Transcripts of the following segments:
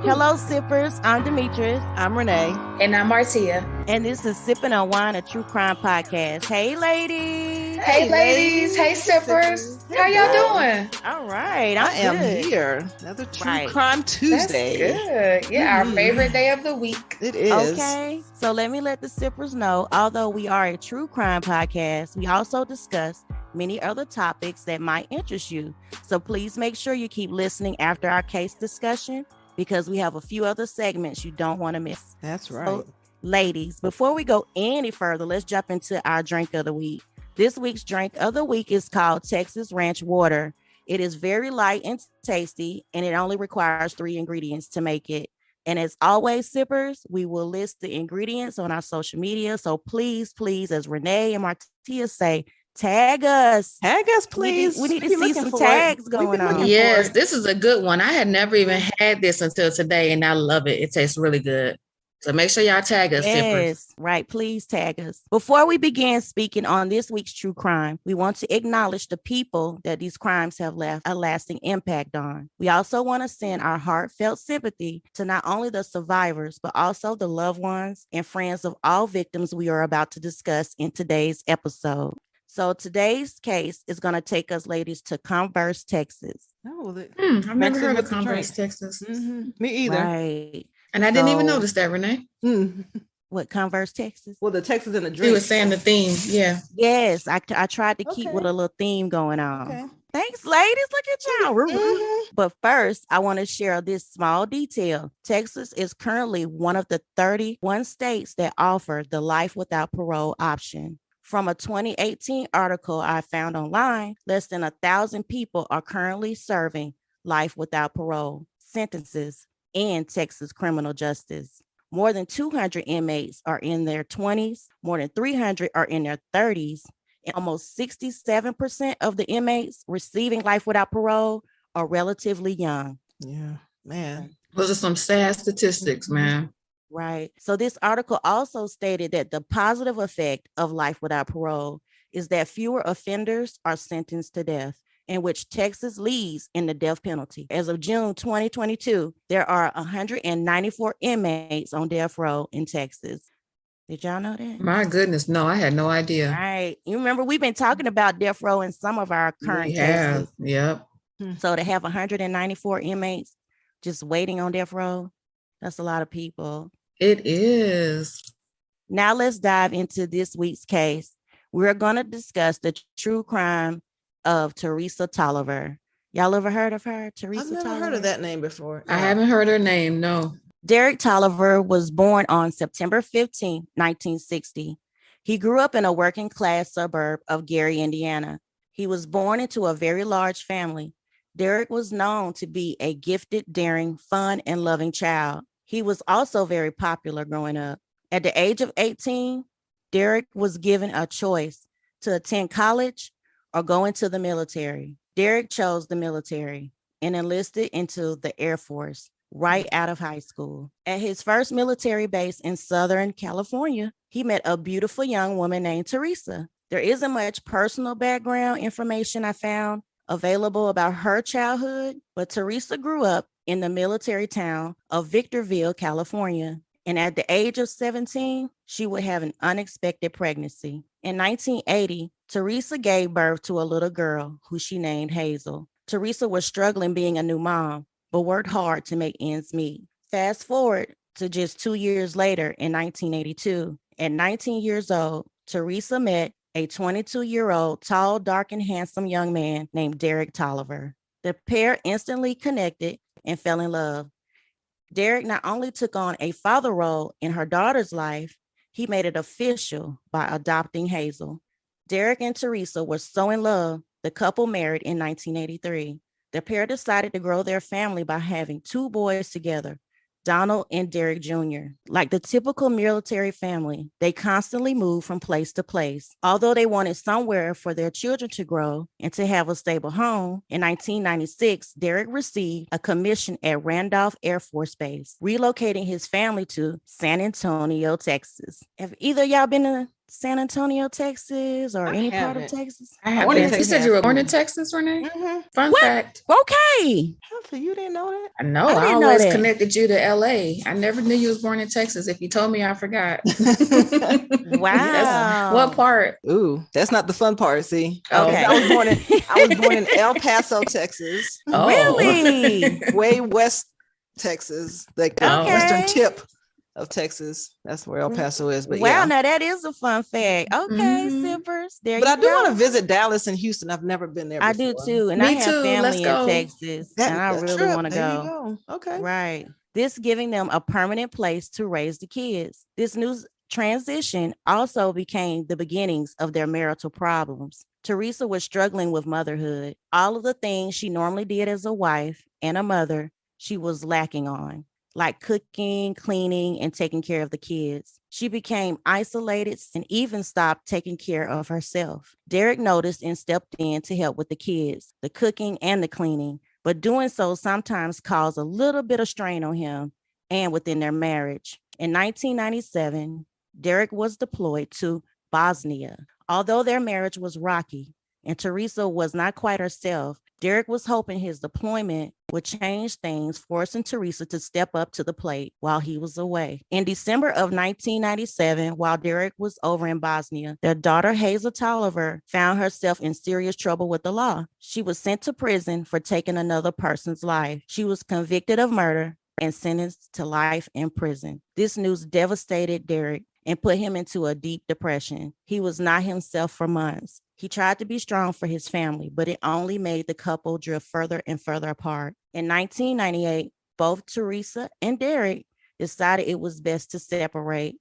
Hello, sippers. I'm Demetrius. I'm Renee. And I'm Marcia. And this is Sippin' on Wine, a true crime podcast. Hey, ladies. Hey, ladies. Hey, sippers. How y'all doing? All right. I am here. Another True Crime Tuesday. That's good. Yeah, our favorite day of the week. It is. Okay. So let me let the sippers know, although we are a true crime podcast, we also discuss many other topics that might interest you. So please make sure you keep listening after our case discussion, because we have a few other segments you don't want to miss. That's right. So, ladies, before we go any further, let's jump into our drink of the week. This week's drink of the week is called Texas Ranch Water. It is very light and tasty, and it only requires 3 ingredients to make it. And as always, sippers, we will list the ingredients on our social media. So please, as Renee and Martia say, tag us. Tag us, please. We need to see some tags going on. Yes, this is a good one. I had never even had this until today, and I love it. It tastes really good. So make sure y'all tag us, sippers. Right. Please tag us. Before we begin speaking on this week's true crime, we want to acknowledge the people that these crimes have left a lasting impact on. We also want to send our heartfelt sympathy to not only the survivors, but also the loved ones and friends of all victims we are about to discuss in today's episode. So today's case is going to take us, ladies, to Converse, Texas. Oh, I've never heard of Converse, Texas. Mm-hmm. Me either. Right. And I didn't even notice that, Renee. What, Converse, Texas? Well, the Texas and the drink. She was saying the theme. Yeah. Yes, I tried to keep with a little theme going on. Okay. Thanks, ladies. Look at y'all. Mm-hmm. But first, I want to share this small detail. Texas is currently one of the 31 states that offer the life without parole option. From a 2018 article I found online, less than 1,000 people are currently serving life without parole sentences in Texas criminal justice. More than 200 inmates are in their 20s, more than 300 are in their 30s, and almost 67% of the inmates receiving life without parole are relatively young. Yeah, man. Those are some sad statistics, man. Right. So this article also stated that the positive effect of life without parole is that fewer offenders are sentenced to death, in which Texas leads in the death penalty. As of June 2022, there are 194 inmates on death row in Texas. Did y'all know that? My goodness, no, I had no idea. Right. You remember we've been talking about death row in some of our current cases. Yep. So to have 194 inmates just waiting on death row, that's a lot of people. It is. Now let's dive into this week's case. We're going to discuss the true crime of Theresa Tolliver. Y'all ever heard of her, Theresa Tolliver? I've never heard of that name before. I haven't heard her name, no. Derrick Tolliver was born on September 15, 1960. He grew up in a working class suburb of Gary, Indiana. He was born into a very large family. Derrick was known to be a gifted, daring, fun, and loving child. He was also very popular growing up. At the age of 18, Derrick was given a choice to attend college or go into the military. Derrick chose the military and enlisted into the Air Force right out of high school. At his first military base in Southern California, he met a beautiful young woman named Theresa. There isn't much personal background information I found available about her childhood, but Theresa grew up in the military town of Victorville, California. And at the age of 17, she would have an unexpected pregnancy. In 1980, Theresa gave birth to a little girl who she named Hazel. Theresa was struggling being a new mom, but worked hard to make ends meet. Fast forward to just 2 years later in 1982. At 19 years old, Theresa met a 22-year-old, tall, dark, and handsome young man named Derrick Tolliver. The pair instantly connected and fell in love. Derrick not only took on a father role in her daughter's life, he made it official by adopting Hazel. Derrick and Theresa were so in love, the couple married in 1983. The pair decided to grow their family by having 2 boys together, Donald and Derrick Jr. Like the typical military family, they constantly moved from place to place. Although they wanted somewhere for their children to grow and to have a stable home, in 1996, Derrick received a commission at Randolph Air Force Base, relocating his family to San Antonio, Texas. Have either of y'all been to San Antonio, Texas, or any part of Texas? I haven't. You said you were born in Texas, Renee? Mm-hmm. Fun fact. Okay. You didn't know that? I know. I always connected you to LA. I never knew you was born in Texas. If you told me, I forgot. Wow. What part? Ooh, that's not the fun part. See, okay. I was born in El Paso, Texas. Oh. Really? Way west Texas, like the western tip of Texas. That's where El Paso is. But wow, now that is a fun fact. Okay, sippers. But I do want to visit Dallas and Houston. I've never been there before. I do too. And I have family in Texas. And I really want to go. Okay. Right. This giving them a permanent place to raise the kids. This new transition also became the beginnings of their marital problems. Theresa was struggling with motherhood. All of the things she normally did as a wife and a mother, she was lacking on, like cooking, cleaning, and taking care of the kids. She became isolated and even stopped taking care of herself. Derrick noticed and stepped in to help with the kids, the cooking and the cleaning, but doing so sometimes caused a little bit of strain on him and within their marriage. In 1997, Derrick was deployed to Bosnia. Although their marriage was rocky and Theresa was not quite herself, Derrick was hoping his deployment would change things, forcing Theresa to step up to the plate while he was away. In December of 1997, while Derrick was over in Bosnia, their daughter Theresa Tolliver found herself in serious trouble with the law. She was sent to prison for taking another person's life. She was convicted of murder and sentenced to life in prison. This news devastated Derrick and put him into a deep depression. He was not himself for months. He tried to be strong for his family, but it only made the couple drift further and further apart. In 1998, both Theresa and Derrick decided it was best to separate.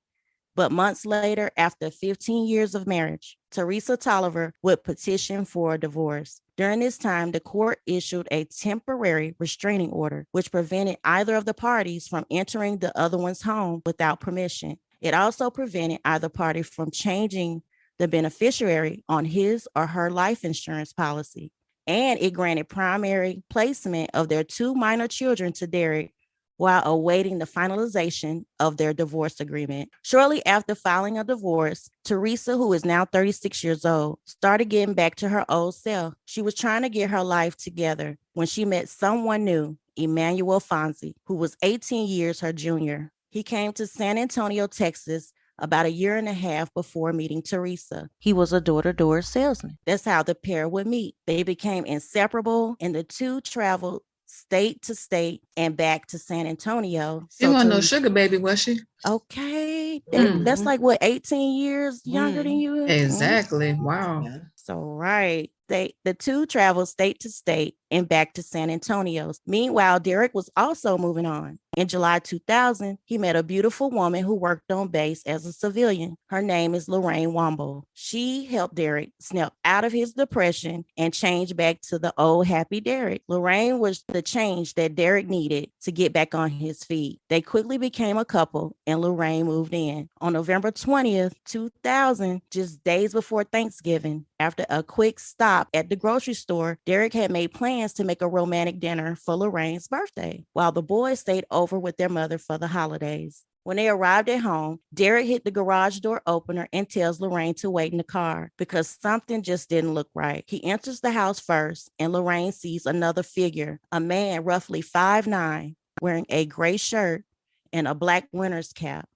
But months later, after 15 years of marriage, Theresa Tolliver would petition for a divorce. During this time, the court issued a temporary restraining order, which prevented either of the parties from entering the other one's home without permission. It also prevented either party from changing the beneficiary on his or her life insurance policy. And it granted primary placement of their two minor children to Derrick while awaiting the finalization of their divorce agreement. Shortly after filing a divorce, Theresa, who is now 36 years old, started getting back to her old self. She was trying to get her life together when she met someone new, Emanuel Fonzie, who was 18 years her junior. He came to San Antonio, Texas, about a year and a half before meeting Theresa. He was a door-to-door salesman. That's how the pair would meet. They became inseparable, and the two traveled state to state and back to San Antonio. She wasn't no sugar baby, was she? Okay. That's like, what, 18 years younger than you? Exactly. Wow. Yeah. So, right. The two traveled state to state and back to San Antonio. Meanwhile, Derrick was also moving on. In July 2000, he met a beautiful woman who worked on base as a civilian. Her name is Lorraine Womble. She helped Derrick snap out of his depression and change back to the old happy Derrick. Lorraine was the change that Derrick needed to get back on his feet. They quickly became a couple and Lorraine moved in. On November 20th, 2000, just days before Thanksgiving, after a quick stop at the grocery store, Derrick had made plans to make a romantic dinner for Lorraine's birthday, while the boys stayed over with their mother for the holidays. When they arrived at home, Derrick hit the garage door opener and tells Lorraine to wait in the car because something just didn't look right. He enters the house first, and Lorraine sees another figure, a man roughly 5'9", wearing a gray shirt and a black winter's cap,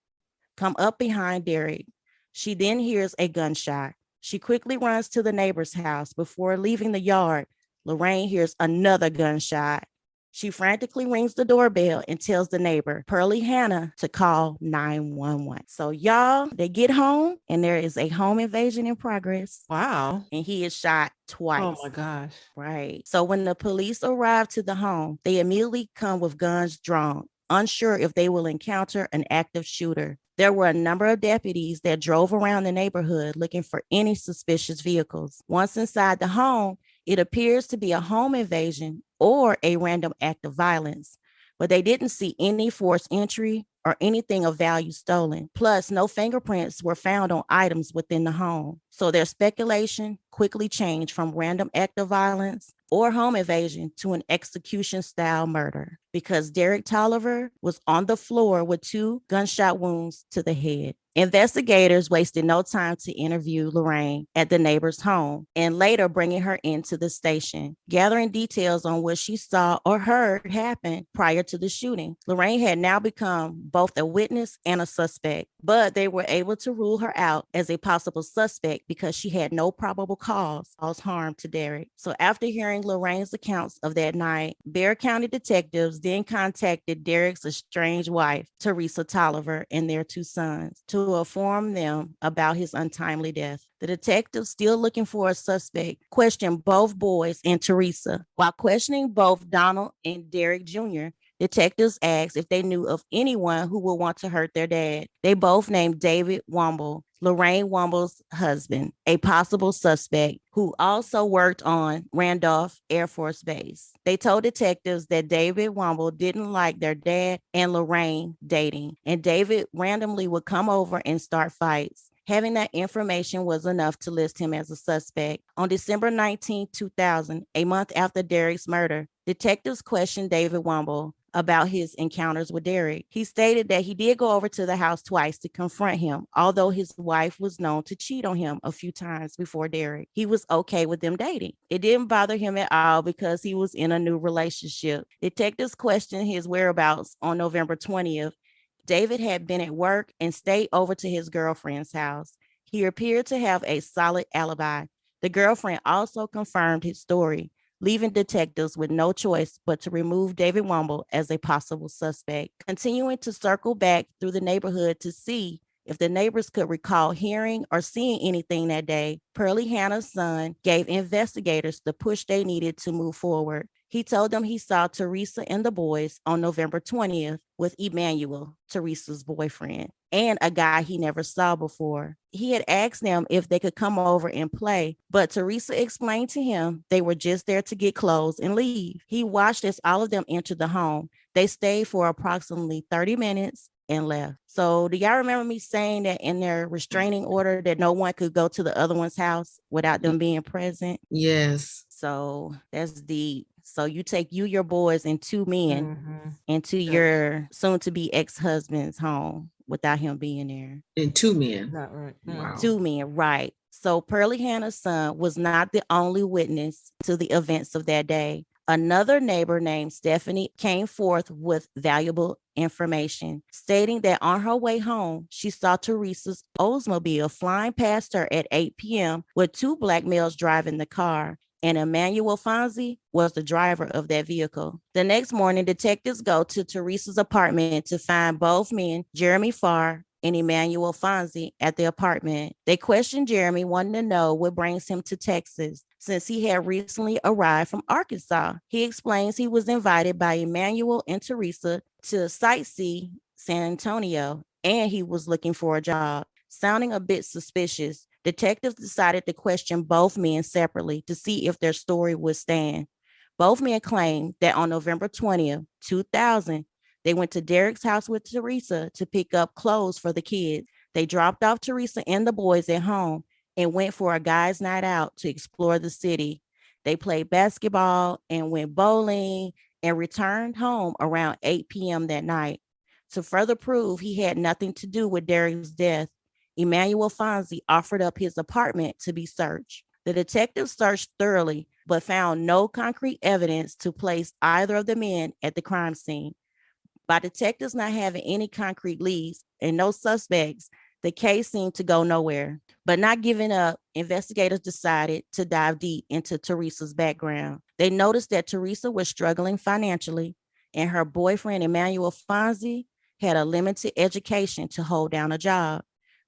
come up behind Derrick. She then hears a gunshot. She quickly runs to the neighbor's house. Before leaving the yard, Lorraine hears another gunshot. She frantically rings the doorbell and tells the neighbor, Pearlie Hannah, to call 911. So y'all, they get home and there is a home invasion in progress. Wow. And he is shot twice. Oh my gosh. Right. So when the police arrive to the home, they immediately come with guns drawn, unsure if they will encounter an active shooter. There were a number of deputies that drove around the neighborhood looking for any suspicious vehicles. Once inside the home, it appears to be a home invasion or a random act of violence, but they didn't see any forced entry or anything of value stolen. Plus, no fingerprints were found on items within the home. So their speculation quickly changed from random act of violence or home invasion to an execution-style murder because Derrick Tolliver was on the floor with 2 gunshot wounds to the head. Investigators wasted no time to interview Lorraine at the neighbor's home and later bringing her into the station, gathering details on what she saw or heard happen prior to the shooting. Lorraine had now become both a witness and a suspect, but they were able to rule her out as a possible suspect because she had no probable cause harm to Derrick. So after hearing Lorraine's accounts of that night, Bexar County detectives then contacted Derrick's estranged wife, Theresa Tolliver, and their 2 sons to inform them about his untimely death. The detectives, still looking for a suspect, questioned both boys and Theresa. While questioning both Donald and Derrick Jr., detectives asked if they knew of anyone who would want to hurt their dad. They both named David Womble, Lorraine Womble's husband, a possible suspect who also worked on Randolph Air Force Base. They told detectives that David Womble didn't like their dad and Lorraine dating, and David randomly would come over and start fights. Having that information was enough to list him as a suspect. On December 19, 2000, a month after Derrick's murder, detectives questioned David Womble about his encounters with Derrick. He stated that he did go over to the house twice to confront him, although his wife was known to cheat on him a few times before Derrick. He was okay with them dating. It didn't bother him at all because he was in a new relationship. Detectives questioned his whereabouts on November 20th. David had been at work and stayed over to his girlfriend's house. He appeared to have a solid alibi. The girlfriend also confirmed his story, leaving detectives with no choice but to remove David Womble as a possible suspect. Continuing to circle back through the neighborhood to see if the neighbors could recall hearing or seeing anything that day, Pearlie Hannah's son gave investigators the push they needed to move forward. He told them he saw Theresa and the boys on November 20th with Emanuel, Theresa's boyfriend, and a guy he never saw before. He had asked them if they could come over and play, but Theresa explained to him they were just there to get clothes and leave. He watched as all of them entered the home. They stayed for approximately 30 minutes and left. So do y'all remember me saying that in their restraining order that no one could go to the other one's house without them being present? Yes. So that's deep. So you take your boys, and 2 men into your soon-to-be ex-husband's home without him being there. And 2 men. Not right. Wow. 2 men, right. So Pearlie Hannah's son was not the only witness to the events of that day. Another neighbor named Stephanie came forth with valuable information, stating that on her way home, she saw Theresa's Oldsmobile flying past her at 8 p.m. with 2 black males driving the car, and Emanuel Fonzie was the driver of that vehicle. The next morning, detectives go to Theresa's apartment to find both men, Jeremy Farr and Emanuel Fonzie, at the apartment. They questioned Jeremy, wanting to know what brings him to Texas, since he had recently arrived from Arkansas. He explains he was invited by Emanuel and Theresa to sightsee San Antonio, and he was looking for a job. Sounding a bit suspicious, detectives decided to question both men separately to see if their story would stand. Both men claimed that on November 20th, 2000, they went to Derrick's house with Theresa to pick up clothes for the kids. They dropped off Theresa and the boys at home and went for a guys' night out to explore the city. They played basketball and went bowling and returned home around 8 p.m. that night. To further prove he had nothing to do with Derrick's death, Emanuel Fonzie offered up his apartment to be searched. The detectives searched thoroughly, but found no concrete evidence to place either of the men at the crime scene. By detectives not having any concrete leads and no suspects, the case seemed to go nowhere. But not giving up, investigators decided to dive deep into Theresa's background. They noticed that Theresa was struggling financially, and her boyfriend, Emanuel Fonzie, had a limited education to hold down a job.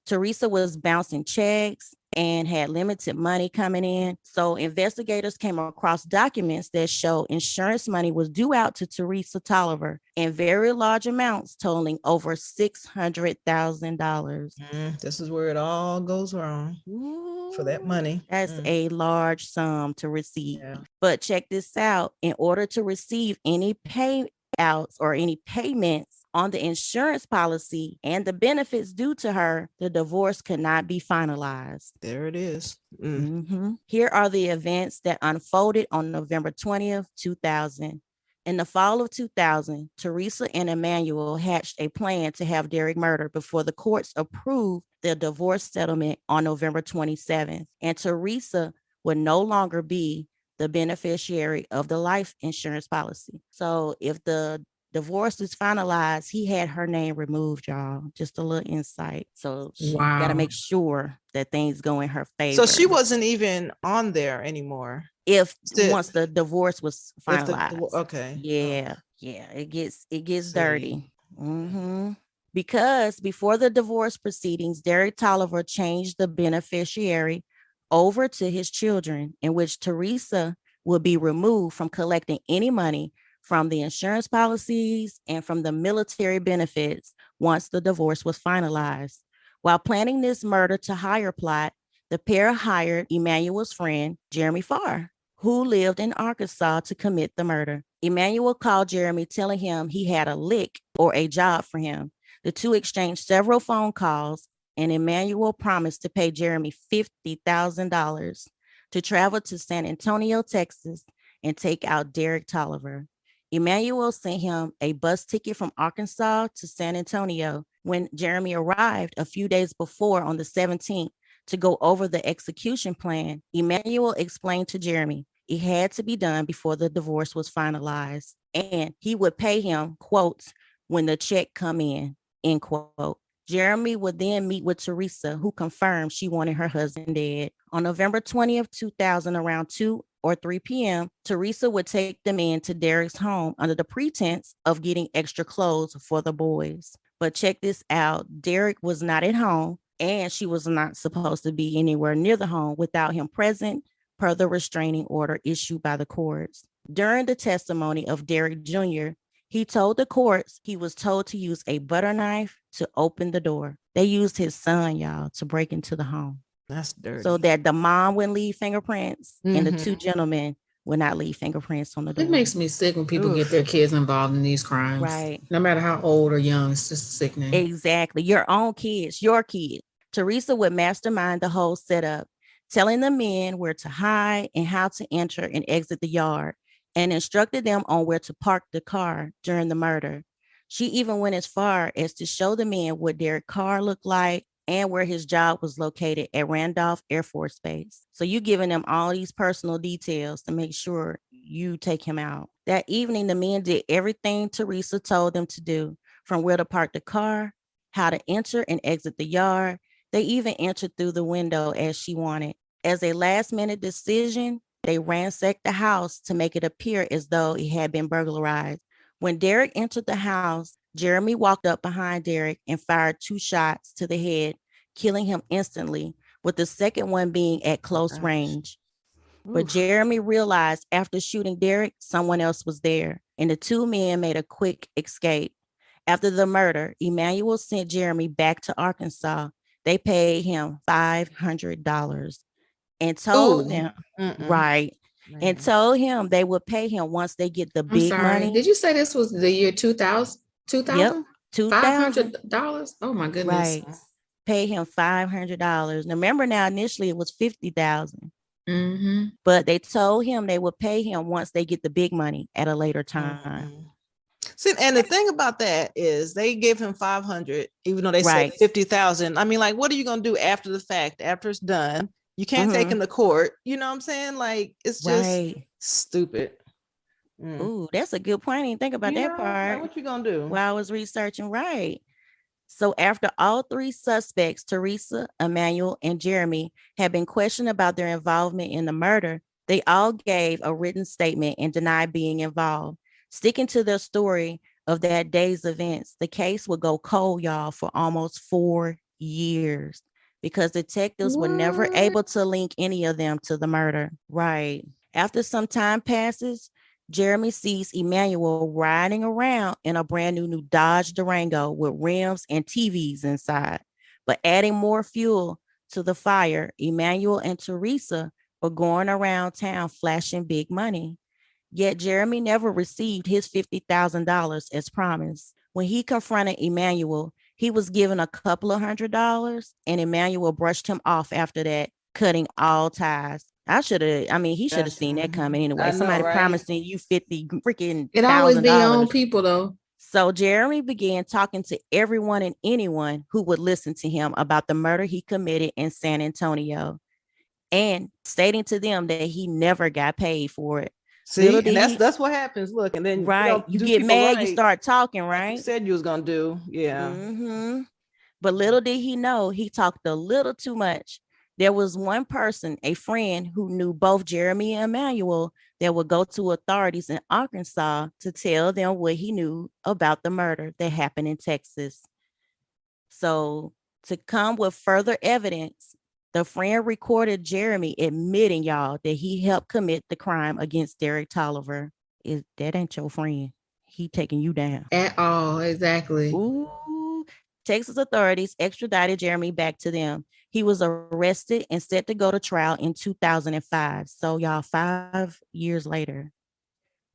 Theresa was bouncing checks and had limited money coming in. So investigators came across documents that show insurance money was due out to Theresa Tolliver in very large amounts, totaling over $600,000. This is where it all goes wrong. For that money. That's a large sum to receive. Yeah. But check this out. In order to receive any payouts or any payments On the insurance policy and the benefits due to her, the divorce could not be finalized. There it is. Here are the events that unfolded on November 20th, 2000. In the fall of 2000, Theresa and Emanuel hatched a plan to have Derrick murdered before the courts approved the divorce settlement on November 27th. And Theresa would no longer be the beneficiary of the life insurance policy. So if the divorce is finalized, he had her name removed, y'all. Just a little insight. So she got to make sure that things go in her favor. So she wasn't even on there anymore. Once the divorce was finalized. Okay. Yeah. It gets dirty. Because before the divorce proceedings, Derrick Tolliver changed the beneficiary over to his children, in which Theresa would be removed from collecting any money from the insurance policies and from the military benefits once the divorce was finalized. While planning this murder to hire plot, the pair hired Emanuel's friend, Jeremy Farr, who lived in Arkansas to commit the murder. Emanuel called Jeremy, telling him he had a lick or a job for him. The two exchanged several phone calls, and Emanuel promised to pay Jeremy $50,000 to travel to San Antonio, Texas, and take out Derrick Tolliver. Emanuel sent him a bus ticket from Arkansas to San Antonio. When Jeremy arrived a few days before on the 17th to go over the execution plan, Emanuel explained to Jeremy it had to be done before the divorce was finalized, and he would pay him, quotes, when the check come in, end quote. Jeremy would then meet with Theresa, who confirmed she wanted her husband dead. On November 20th, 2000, around 2 or 3 p.m., Theresa would take them into Derrick's home under the pretense of getting extra clothes for the boys. But check this out. Derrick was not at home, and she was not supposed to be anywhere near the home without him present, per the restraining order issued by the courts. During the testimony of Derrick Jr., he told the courts he was told to use a butter knife to open the door. They used his son, y'all, to break into the home. That's dirty. So that the mom wouldn't leave fingerprints and the two gentlemen would not leave fingerprints on the door. It makes me sick when people get their kids involved in these crimes. Right. No matter how old or young, it's just sickening. Exactly. Your own kids, your kid. Theresa would mastermind the whole setup, telling the men where to hide and how to enter and exit the yard, and instructed them on where to park the car during the murder. She even went as far as to show the men what Derrick's car looked like and where his job was located at Randolph Air Force Base. So you giving them all these personal details to make sure you take him out. That evening, the men did everything Theresa told them to do, from where to park the car, how to enter and exit the yard. They even entered through the window as she wanted. As a last-minute decision, they ransacked the house to make it appear as though it had been burglarized. When Derrick entered the house, Jeremy walked up behind Derrick and fired 2 shots to the head, killing him instantly, with the second one being at close range. But Jeremy realized after shooting Derrick, someone else was there, and the 2 men made a quick escape. After the murder, Emanuel sent Jeremy back to Arkansas. They paid him $500 and told him, and told him they would pay him once they get the big money. Did you say this was the year 2000? 2000? Yep. $500? Oh my goodness. Right. Pay him $500. Now, remember now, initially it was $50,000. But they told him they would pay him once they get the big money at a later time. See, and the thing about that is they gave him 500, even though they said 50,000. I mean, like, what are you going to do after the fact, after it's done? You can't take him to court. You know what I'm saying? Like, it's just stupid. Ooh, that's a good point. I didn't think about that part. Like, what you going to do? While I was researching, right. So after all 3 suspects, Theresa, Emanuel, and Jeremy, had been questioned about their involvement in the murder, they all gave a written statement and denied being involved. Sticking to their story of that day's events, the case would go cold, y'all, for almost 4 years because detectives were never able to link any of them to the murder. Right. After some time passes, Jeremy sees Emanuel riding around in a brand new Dodge Durango with rims and TVs inside. But adding more fuel to the fire, Emanuel and Theresa were going around town flashing big money. Yet Jeremy never received his $50,000 as promised. When he confronted Emanuel, he was given a couple of $100, and Emanuel brushed him off after that, cutting all ties. He should have seen that coming anyway. Somebody promising you 50 freaking it always be your own $1,000. people though. So Jeremy began talking to everyone and anyone who would listen to him about the murder he committed in San Antonio, and stating to them that he never got paid for it. See, and that's what happens. Look, and then you get mad, you start talking, right? Like you said you was gonna do, yeah. Mm-hmm. But little did he know, he talked a little too much. There was one person, a friend, who knew both Jeremy and Emanuel, that would go to authorities in Arkansas to tell them what he knew about the murder that happened in Texas. So to come with further evidence, the friend recorded Jeremy admitting, y'all, that he helped commit the crime against Derrick Tolliver. That ain't your friend. He taking you down. At all, exactly. Ooh. Texas authorities extradited Jeremy back to them. He was arrested and set to go to trial in 2005. So y'all, 5 years later.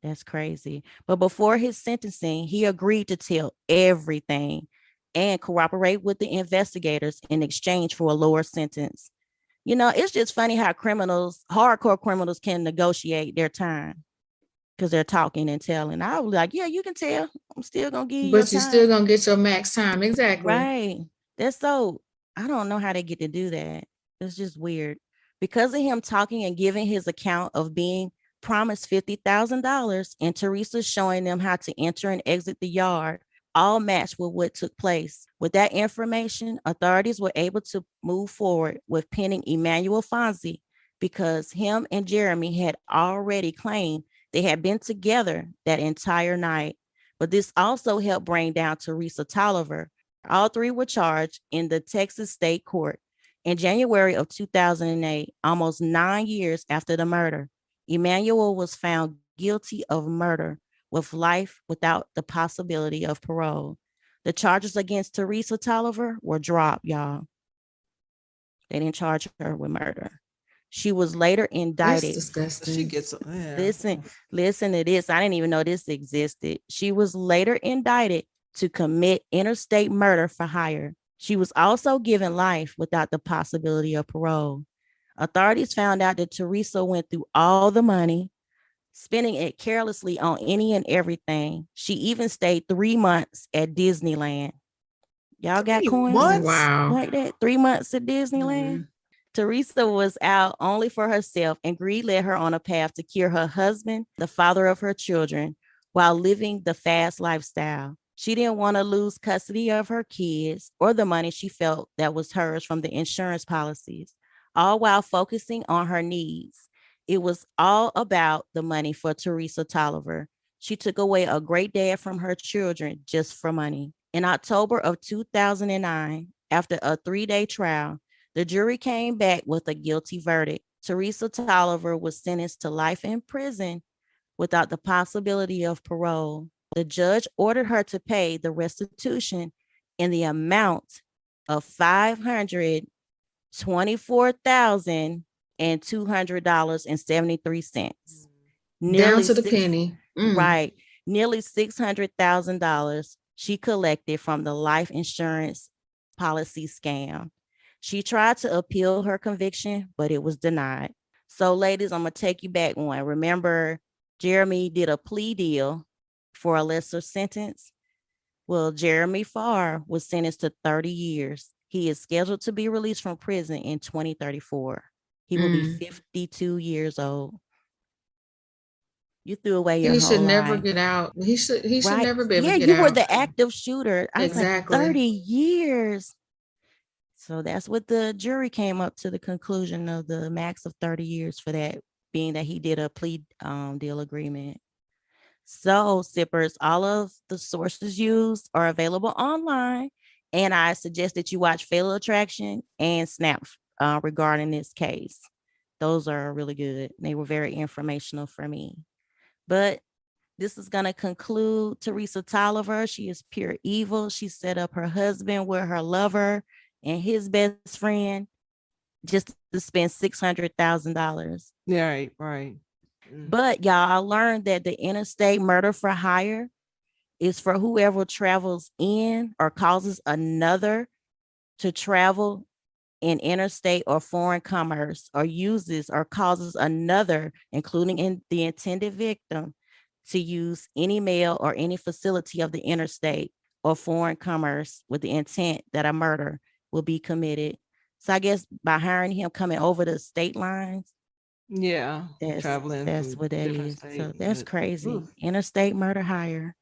That's crazy. But before his sentencing, he agreed to tell everything and cooperate with the investigators in exchange for a lower sentence. You know, it's just funny how hardcore criminals can negotiate their time because they're talking and telling. I was like, yeah, you can tell. I'm still going to give you your time. But you're still going to get your max time. Exactly. Right. I don't know how they get to do that. It's just weird. Because of him talking and giving his account of being promised $50,000 and Theresa showing them how to enter and exit the yard, all matched with what took place. With that information, authorities were able to move forward with pinning Emanuel Fonzie because him and Jeremy had already claimed they had been together that entire night. But this also helped bring down Theresa Tolliver. All three were charged in the Texas State Court. In January of 2008, almost 9 years after the murder, Emanuel was found guilty of murder with life without the possibility of parole. The charges against Theresa Tolliver were dropped, y'all. They didn't charge her with murder. She was later indicted. That's disgusting. She gets Listen to this. I didn't even know this existed. She was later indicted to commit interstate murder for hire. She was also given life without the possibility of parole. Authorities found out that Theresa went through all the money, spending it carelessly on any and everything. She even stayed 3 months at Disneyland. Y'all got coins? Wow. Like that? 3 months at Disneyland? Mm-hmm. Theresa was out only for herself, and greed led her on a path to cure her husband, the father of her children, while living the fast lifestyle. She didn't want to lose custody of her kids or the money she felt that was hers from the insurance policies, all while focusing on her needs. It was all about the money for Theresa Tolliver. She took away a great dad from her children just for money. In October of 2009, after a 3-day trial, the jury came back with a guilty verdict. Theresa Tolliver was sentenced to life in prison without the possibility of parole. The judge ordered her to pay the restitution in the amount of $524,200.73. Down to the penny. Right. Nearly $600,000 she collected from the life insurance policy scam. She tried to appeal her conviction, but it was denied. So, ladies, I'm going to take you back one. Remember, Jeremy did a plea deal for a lesser sentence. Well, Jeremy Farr was sentenced to 30 years. He is scheduled to be released from prison in 2034. He will be 52 years old. You threw away your whole life. He should never get out. He should never be able to get out. Yeah, you were the active shooter. I was exactly. like, 30 years. So that's what the jury came up to the conclusion of the max of 30 years for that, being that he did a plea deal agreement. So, sippers, all of the sources used are available online, and I suggest that you watch Fatal Attraction and Snap regarding this case. Those are really good. They were very informational for me. But this is going to conclude Theresa Tolliver. She is pure evil. She set up her husband with her lover and his best friend just to spend $600,000. Yeah, right. But y'all, I learned that the interstate murder for hire is for whoever travels in or causes another to travel in interstate or foreign commerce, or uses or causes another, including in the intended victim, to use any mail or any facility of the interstate or foreign commerce with the intent that a murder will be committed. So I guess by hiring him coming over the state lines. Yeah. Traveling. That's what that is. So that's crazy. Ooh. Interstate murder hire.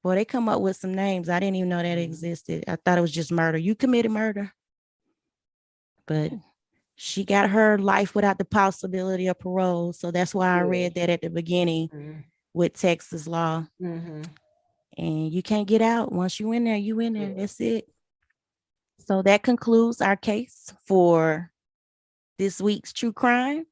Boy, they come up with some names. I didn't even know that existed. I thought it was just murder. You committed murder. But she got her life without the possibility of parole. So that's why I read that at the beginning with Texas law. And you can't get out. Once you in there, you in there. That's it. So that concludes our case for this week's true crime.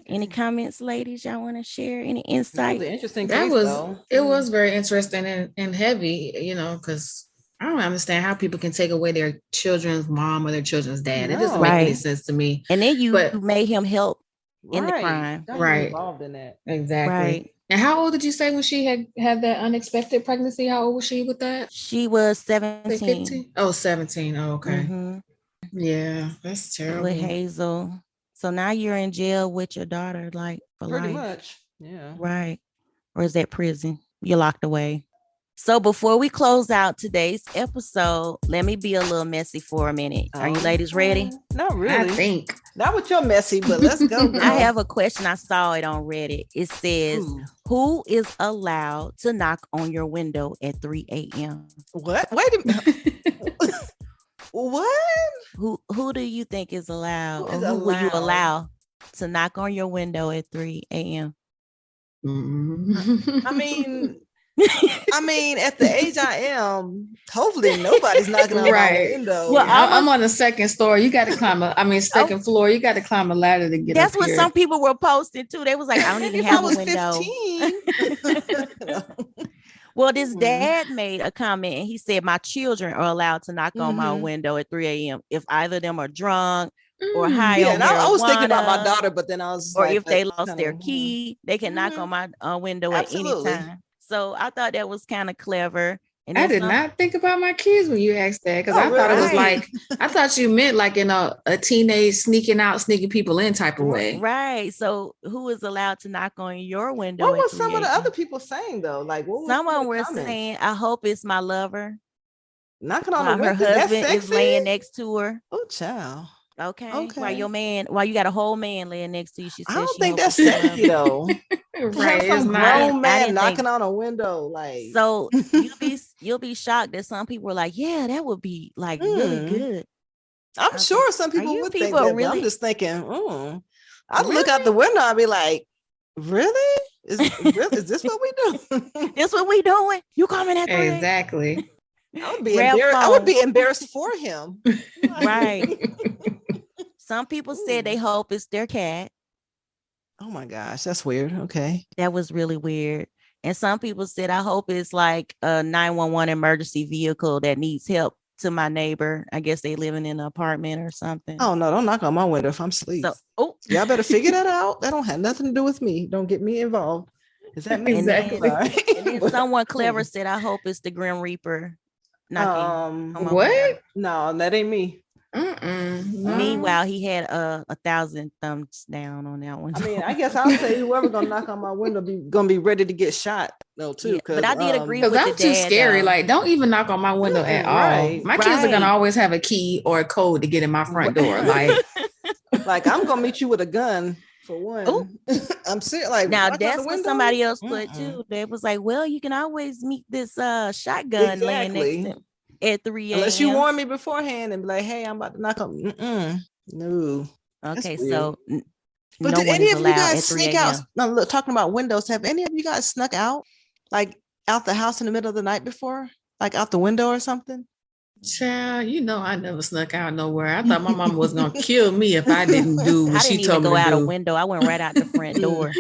Any comments, ladies, y'all want to share? Any insight? Interesting that case, was though. It was very interesting and heavy, because I don't understand how people can take away their children's mom or their children's dad. It doesn't make any sense to me. And then you made him help in the crime. Right. Involved in that. Exactly. Right. And how old did you say when she had that unexpected pregnancy? How old was she with that? She was 17. 15? Oh, 17. Oh, okay. Yeah, that's terrible. With Hazel. So now you're in jail with your daughter, like for pretty life. Much. Yeah. Right. Or is that prison? You're locked away. So before we close out today's episode, let me be a little messy for a minute. Are you ladies ready? Not really. I think. Not with your messy, but let's go. I have a question. I saw it on Reddit. It says, who is allowed to knock on your window at 3 a.m.? What? Wait a minute. What? Who do you think is allowed? Who will you allow to knock on your window at 3 a.m.? I mean, at the age I am, hopefully nobody's knocking on my window. Well, I'm on the second story. You got to climb second floor. You got to climb a ladder to get That's up what here. some people were posting too. They was like, I don't even have a window. 15. Well, this dad made a comment and he said, my children are allowed to knock on my window at 3 a.m. if either of them are drunk or high on marijuana. I was thinking about my daughter, but then I was if they lost their key, they can knock on my window at any time. So I thought that was kind of clever. And I did not think about my kids when you asked that, because I thought it was like, I thought you meant like in a teenage sneaking people in type of way. Right. So who is allowed to knock on your window? What was some of the other people saying though? Like someone were saying, I hope it's my lover. Knocking on the window. Her husband is laying next to her. Oh, child. Okay. While you got a whole man laying next to you, she says, I don't think that's sexy though. Right. Some grown man knocking on a window, like. So you'll be shocked that some people were like, yeah, that would be like really good. I'm sure some people would think that, really? I'm just thinking, I'd look out the window and be like, really? Is this what we do? This what we doing? You coming at 3? Exactly. I would be embarrassed for him. Right. Some people said they hope it's their cat. Oh my gosh, that's weird. Okay. That was really weird. And some people said, I hope it's like a 911 emergency vehicle that needs help to my neighbor. I guess they living in an apartment or something. Oh no, don't knock on my window if I'm asleep. So, y'all better figure that out. That don't have nothing to do with me. Don't get me involved. Is that me? Exactly. And then someone clever said, I hope it's the Grim Reaper knocking. What? No, that ain't me. Meanwhile, he had 1,000 thumbs down on that one. I mean, I guess I'll say whoever gonna knock on my window gonna be ready to get shot though too. Yeah, but I did agree with I'm too scary. Like, don't even knock on my window at all. My kids are gonna always have a key or a code to get in my front door. Like I'm gonna meet you with a gun for one. I'm serious. Like now that's what somebody else put too. They was like, well, you can always meet this shotgun laying next to him at 3 a.m. Unless you warn me beforehand and be like, hey, I'm about to knock on. No. Okay, so but did any of you guys sneak out? No, look, talking about windows, have any of you guys snuck out, like out the house in the middle of the night before, like out the window or something? Child, I never snuck out nowhere. I thought my mom was gonna kill me if I didn't do what she told me to do. I didn't even go out a window. I went right out the front door.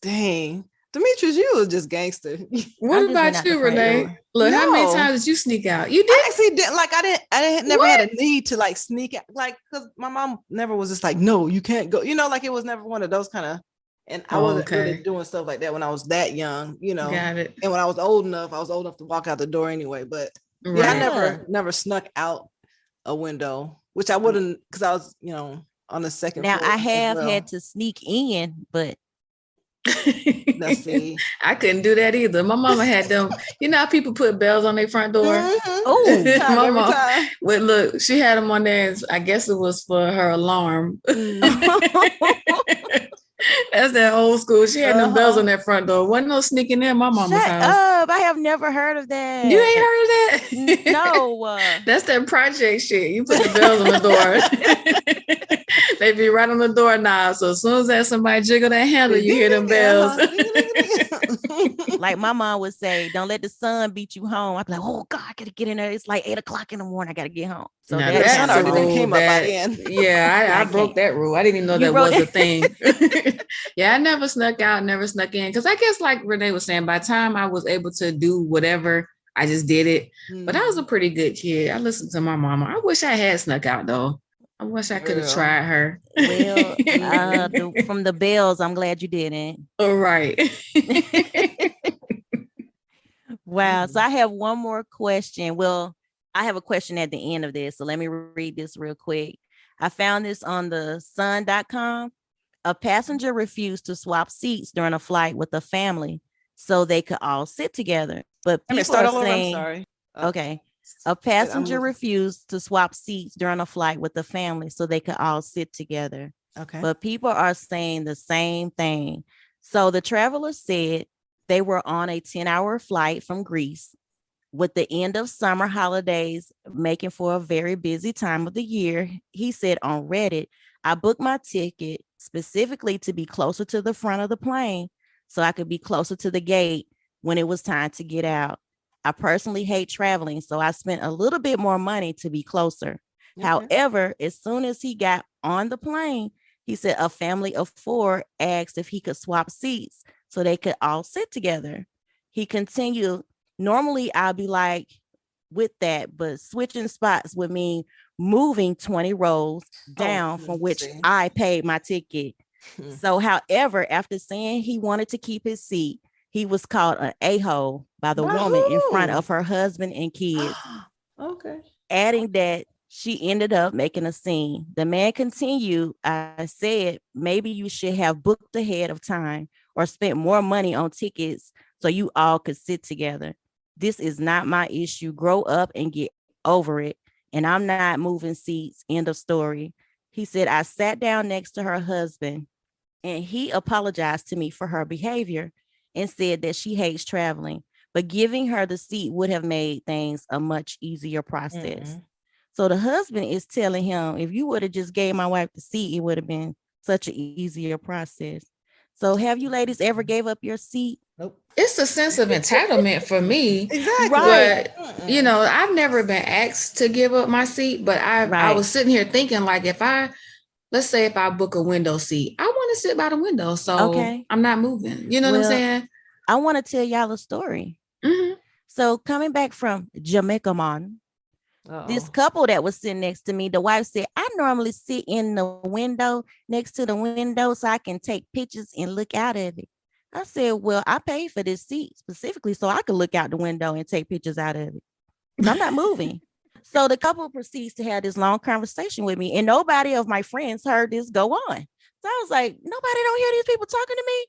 Dang. Demetrius, you was just gangster. What about you, Renee? Look, how many times did you sneak out? You did? I actually didn't. Like, I never had a need to like sneak out. Like, because my mom never was just like, no, you can't go. Like it was never one of those kind of And I wasn't really doing stuff like that when I was that young, you know. Got it. And when I was old enough to walk out the door anyway. But yeah, I never snuck out a window, which I wouldn't, because I was, you know, on the second floor. Now I have had to sneak in, but let's see. I couldn't do that either. My mama had them, you know how people put bells on their front door? Oh, my mom would look, she had them on there. I guess it was for her alarm. That's that old school. She had them bells on that front door. Wasn't no sneaking in my mama's house. Shut up. I have never heard of that. You ain't heard of that? No. That's that project shit. You put the bells on the door. They be right on the doorknob. So as soon as that somebody jiggle that handle, you hear them bells. Like my mom would say, don't let the sun beat you home. I'd be like, oh God, I gotta get in there. It's like 8 o'clock in the morning. I gotta get home. So that's a rule I broke that rule. I didn't even know that was a thing. Yeah, I never snuck out, never snuck in. Because I guess like Renee was saying, by the time I was able to do whatever, I just did it. But I was a pretty good kid. I listened to my mama. I wish I had snuck out though. I wish I could have tried her. Well, from the bells, I'm glad you didn't. All right. Wow. So I have one more question. Well, I have a question at the end of this. So let me read this real quick. I found this on the sun.com. A passenger refused to swap seats during a flight with a family so they could all sit together. But people are saying, I'm sorry. Okay. A passenger refused to swap seats during a flight with the family so they could all sit together. Okay. But people are saying the same thing. So the traveler said they were on a 10-hour flight from Greece with the end of summer holidays making for a very busy time of the year. He said on Reddit, I booked my ticket specifically to be closer to the front of the plane so I could be closer to the gate when it was time to get out. I personally hate traveling, so I spent a little bit more money to be closer. Okay. However, as soon as he got on the plane, he said a family of 4 asked if he could swap seats so they could all sit together. He continued, normally I'll be like with that, but switching spots would mean moving 20 rows down from which I paid my ticket. So, however, after saying he wanted to keep his seat, he was called an a-hole by the woman in front of her husband and kids. Okay. Adding that she ended up making a scene. The man continued, I said, maybe you should have booked ahead of time or spent more money on tickets so you all could sit together. This is not my issue. Grow up and get over it. And I'm not moving seats. End of story. He said, I sat down next to her husband and he apologized to me for her behavior and said that she hates traveling, but giving her the seat would have made things a much easier process. So the husband is telling him, if you would have just gave my wife the seat, it would have been such an easier process. So have you ladies ever gave up your seat? Nope. It's a sense of entitlement for me. Exactly. Right. But, you know, I've never been asked to give up my seat, but I was sitting here thinking, like, let's say if I book a window seat, I want to sit by the window. So I'm not moving. You know what I'm saying? I want to tell y'all a story. Mm-hmm. So coming back from Jamaica, this couple that was sitting next to me, the wife said, I normally sit in the window next to the window so I can take pictures and look out of it. I said, well, I paid for this seat specifically so I could look out the window and take pictures out of it. I'm not moving. So the couple proceeds to have this long conversation with me, and nobody of my friends heard this go on. So I was like, nobody don't hear these people talking to me.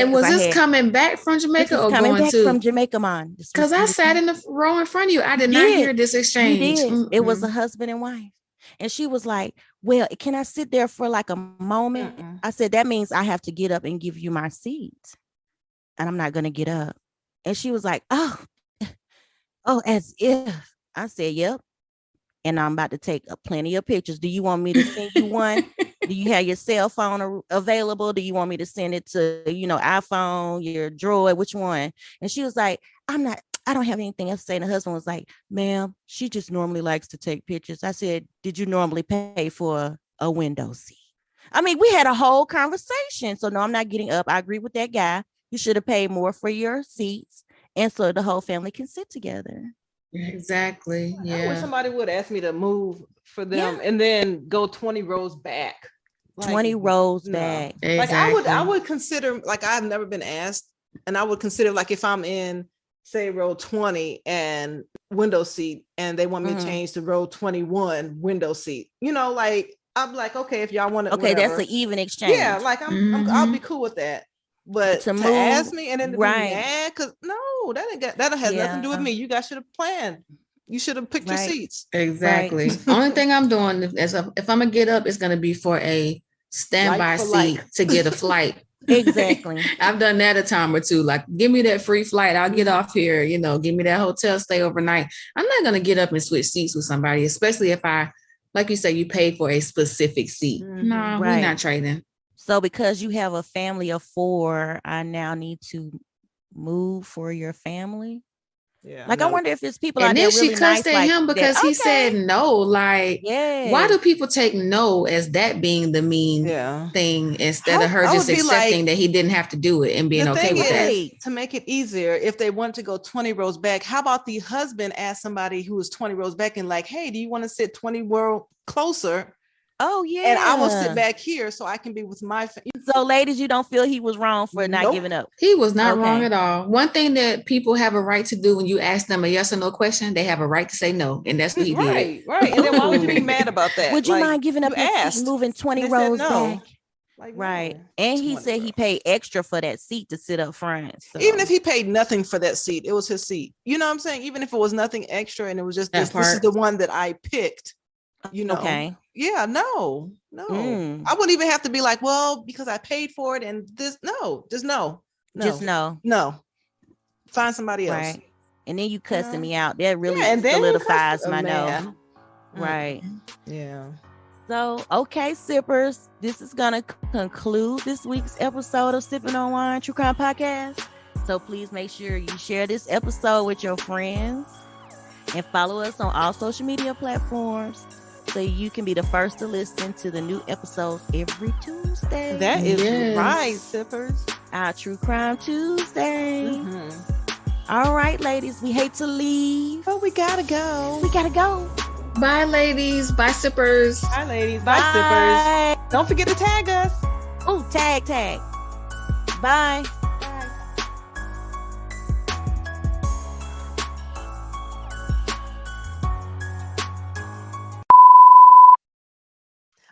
And was this coming back from Jamaica or coming going back from Jamaica, man? Because I sat in the row in front of you. I did not hear this exchange. It was a husband and wife. And she was like, well, can I sit there for like a moment? I said, that means I have to get up and give you my seat. And I'm not going to get up. And she was like, oh, as if. I said, yep. And I'm about to take plenty of pictures. Do you want me to send you one? Do you have your cell phone available? Do you want me to send it to, iPhone, your Droid? Which one? And she was like, I don't have anything else to say. And the husband was like, ma'am, she just normally likes to take pictures. I said, did you normally pay for a window seat? I mean, we had a whole conversation. So no, I'm not getting up. I agree with that guy. You should have paid more for your seats. And so the whole family can sit together. Exactly. Yeah. I wish somebody would ask me to move for them and then go 20 rows back Like, 20 rows no. back. Exactly. Like I would consider, like, I've never been asked, and I would consider, like, if I'm in, say, row 20 and window seat, and they want me to change to row 21 window seat, you know, like, I'm like, okay, if y'all want it, okay, whatever. that's an even exchange. Yeah, like I'll be cool with that. But to move, ask me and then to be mad, because no, that has nothing to do with me. You guys should have planned. You should have picked your seats. Exactly. Only thing I'm doing is if I'm gonna get up, it's gonna be for a standby seat to get a flight. Exactly. I've done that a time or two. Like, give me that free flight. I'll get off here. You know, give me that hotel stay overnight. I'm not gonna get up and switch seats with somebody, especially if I, like you said, you paid for a specific seat. No, we're not trading. So because you have a family of 4, I now need to move for your family. Yeah. Like, I wonder if it's people out there really nice. And then she cussed at him because he said no. Like, why do people take no as that being the mean thing instead of her just accepting that he didn't have to do it and being okay with that? To make it easier, if they want to go 20 rows back, how about the husband ask somebody who is 20 rows back and like, hey, do you want to sit 20 rows closer? Oh, yeah. And I will sit back here so I can be with my family. So, ladies, you don't feel he was wrong for not giving up? He was not wrong at all. One thing that people have a right to do when you ask them a yes or no question, they have a right to say no. And that's what he did. Right. And then why would you be mad about that? Would you mind giving up your seat, moving 20 rows back? Like, right. And he said he paid extra for that seat to sit up front. So. Even if he paid nothing for that seat, it was his seat. You know what I'm saying? Even if it was nothing extra and it was just this is the one that I picked. You know, yeah, no, I wouldn't even have to be like, well, because I paid for it and this, just no, find somebody else. Right. And then you cussing me out. That really solidifies my no. Right. Yeah. So, okay, sippers, this is going to conclude this week's episode of Sipping on Wine True Crime Podcast. So please make sure you share this episode with your friends and follow us on all social media platforms, so you can be the first to listen to the new episodes every Tuesday. That is right, sippers. Our True Crime Tuesday. All right, ladies, we hate to leave, but we gotta go. Bye, ladies. Bye, sippers. Bye, ladies. Bye, sippers. Don't forget to tag us. Oh, tag. Bye.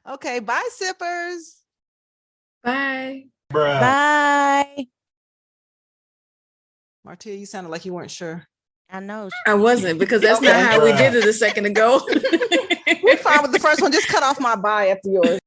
Okay, bye, sippers. Bye. Bruh. Bye. Martia, you sounded like you weren't sure. I know. I wasn't, because that's not how we did it a second ago. We're fine with the first one. Just cut off my bye after yours.